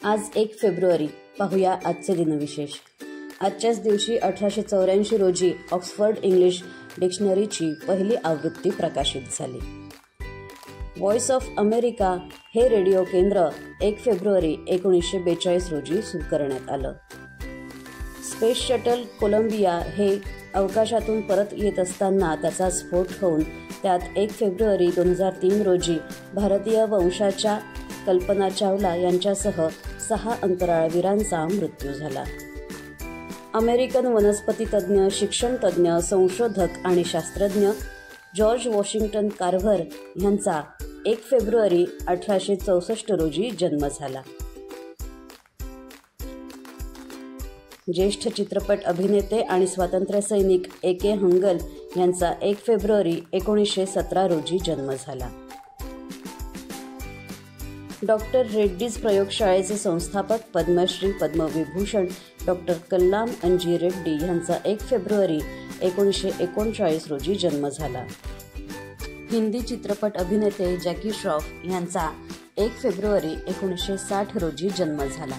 आज 1 फेब्रुवारी. पाहूया आजचे दिनविशेष. आजच्याच दिवशी 1884 रोजी ऑक्सफर्ड इंग्लिश डिक्शनरीची पहिली आवृत्ती प्रकाशित झाली. व्हॉइस ऑफ अमेरिका हे रेडिओ केंद्र 1 फेब्रुवारी 1942 रोजी सुरू करण्यात आलं. स्पेस शटल कोलंबिया हे अवकाशातून परत येत असताना त्याचा स्फोट होऊन त्यात 1 फेब्रुवारी 2003 रोजी भारतीय वंशाच्या कल्पना चावला यांच्यासह 6 अंतराळवीरांचा मृत्यू झाला. अमेरिकन वनस्पतीतज्ञ, शिक्षणतज्ञ, संशोधक आणि शास्त्रज्ञ जॉर्ज वॉशिंग्टन कार्व्हर यांचा 1 फेब्रुवारी 1864 रोजी जन्म झाला. ज्येष्ठ चित्रपट अभिनेते आणि स्वातंत्र्यसैनिक A.K. हंगल यांचा 1 फेब्रुवारी 1917 रोजी जन्म झाला. डॉक्टर रेड्डीज प्रयोगशाळेचे संस्थापक, पद्मश्री, पद्मविभूषण डॉक्टर कलाम अंजी रेड्डी यांचा 1 फेब्रुवारी 1939 रोजी जन्म झाला. हिंदी चित्रपट अभिनेते जॅकी श्रॉफ यांचा 1 फेब्रुवारी 1960 रोजी जन्म झाला.